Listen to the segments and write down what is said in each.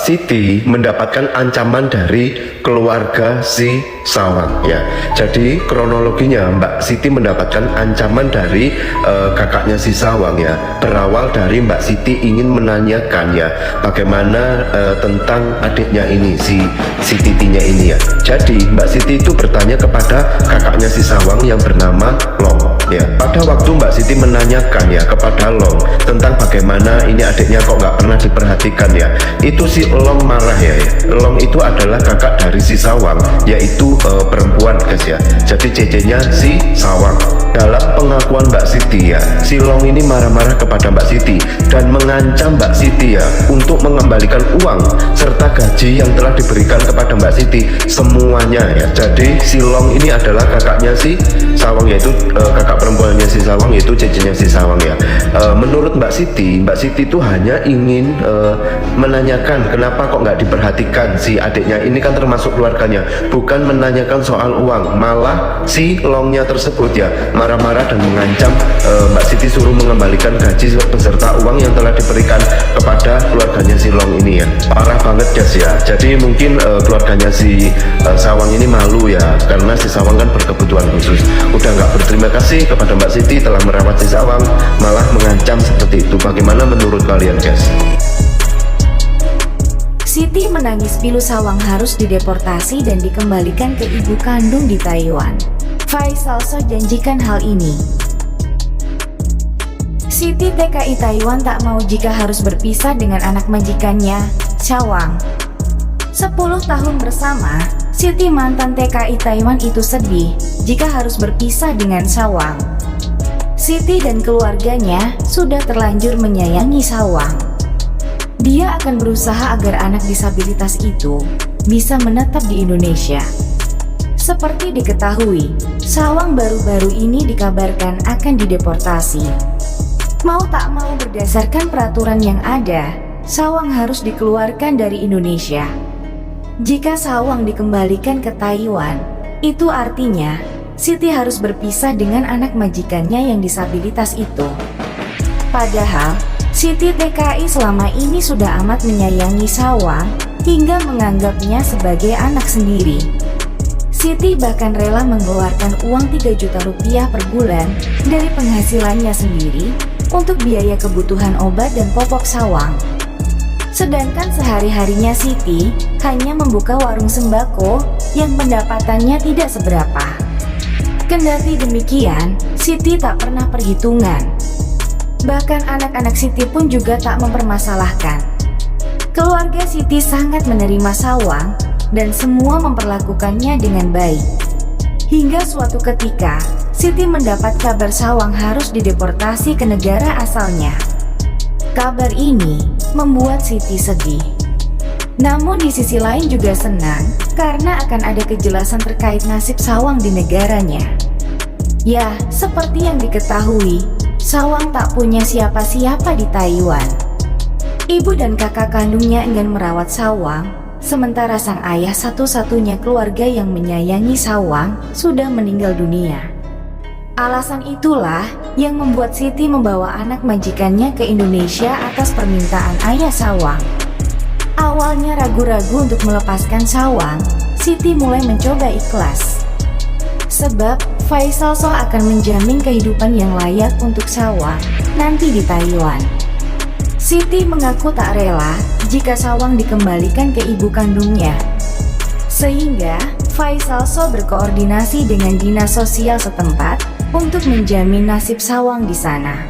Siti mendapatkan ancaman dari keluarga si Sawang ya. Jadi kronologinya Mbak Siti mendapatkan ancaman dari kakaknya si Sawang ya. Berawal dari Mbak Siti ingin menanyakan ya bagaimana tentang adiknya ini si Titinya ini ya. Jadi Mbak Siti itu bertanya kepada kakaknya si Sawang yang bernama Long ya. Pada waktu Mbak Siti menanyakan ya kepada Long tentang bagaimana ini adiknya kok nggak pernah diperhatikan ya, itu si Long marah ya. Long itu adalah kakak dari si Sawang, yaitu perempuan guys ya. Jadi cecenya si Sawang. Dalam pengakuan Mbak Siti ya, si Long ini marah-marah kepada Mbak Siti dan mengancam Mbak Siti ya untuk mengembalikan uang serta gaji yang telah diberikan kepada Mbak Siti semuanya ya. Jadi si Long ini adalah kakaknya si Sawang, yaitu kakak perempuannya si Sawang, yaitu cecenya si Sawang ya. Menurut Mbak Siti itu hanya ingin menanyakan kenapa kok nggak diperhatikan si adiknya ini, kan termasuk keluarganya, bukan menanyakan soal uang. Malah si Longnya tersebut ya marah-marah dan mengancam Mbak Siti suruh mengembalikan gaji beserta uang yang telah diberikan kepada keluarganya si Long ini ya. Parah banget guys ya. Jadi mungkin keluarganya si Sawang ini malu ya, karena si Sawang kan berkebutuhan khusus. Udah nggak berterima kasih kepada Mbak Siti telah merawat si Sawang, malah mengancam seperti itu. Bagaimana menurut kalian guys? Siti menangis pilu Sawang harus dideportasi dan dikembalikan ke ibu kandung di Taiwan. Faisal So janjikan hal ini. Siti TKI Taiwan tak mau jika harus berpisah dengan anak majikannya, Sawang. 10 tahun bersama, Siti mantan TKI Taiwan itu sedih jika harus berpisah dengan Sawang. Siti dan keluarganya sudah terlanjur menyayangi Sawang. Dia akan berusaha agar anak disabilitas itu bisa menetap di Indonesia. Seperti diketahui, Sawang baru-baru ini dikabarkan akan dideportasi. Mau tak mau berdasarkan peraturan yang ada, Sawang harus dikeluarkan dari Indonesia. Jika Sawang dikembalikan ke Taiwan, itu artinya Siti harus berpisah dengan anak majikannya yang disabilitas itu. Padahal, Siti TKI selama ini sudah amat menyayangi Sawang hingga menganggapnya sebagai anak sendiri. Siti bahkan rela mengeluarkan uang 3 juta rupiah per bulan dari penghasilannya sendiri untuk biaya kebutuhan obat dan popok Sawang. Sedangkan sehari-harinya Siti hanya membuka warung sembako yang pendapatannya tidak seberapa. Kendati demikian, Siti tak pernah perhitungan. Bahkan anak-anak Siti pun juga tak mempermasalahkan. Keluarga Siti sangat menerima Sawang dan semua memperlakukannya dengan baik. Hingga suatu ketika, Siti mendapat kabar Sawang harus dideportasi ke negara asalnya. Kabar ini membuat Siti sedih. Namun di sisi lain juga senang karena akan ada kejelasan terkait nasib Sawang di negaranya. Ya, seperti yang diketahui, Sawang tak punya siapa-siapa di Taiwan. Ibu dan kakak kandungnya enggan merawat Sawang, sementara sang ayah satu-satunya keluarga yang menyayangi Sawang sudah meninggal dunia. Alasan itulah yang membuat Siti membawa anak majikannya ke Indonesia atas permintaan ayah Sawang. Awalnya ragu-ragu untuk melepaskan Sawang, Siti mulai mencoba ikhlas. Sebab Faisal So akan menjamin kehidupan yang layak untuk Sawang nanti di Taiwan. Siti mengaku tak rela jika Sawang dikembalikan ke ibu kandungnya. Sehingga Faisal So berkoordinasi dengan dinas sosial setempat untuk menjamin nasib Sawang di sana.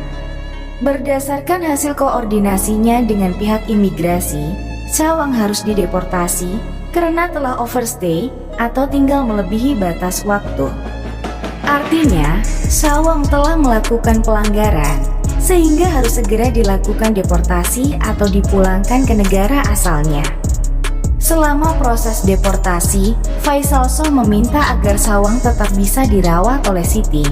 Berdasarkan hasil koordinasinya dengan pihak imigrasi, Sawang harus dideportasi karena telah overstay atau tinggal melebihi batas waktu. Artinya, Sawang telah melakukan pelanggaran, sehingga harus segera dilakukan deportasi atau dipulangkan ke negara asalnya. Selama proses deportasi, Faisal So meminta agar Sawang tetap bisa dirawat oleh Siti.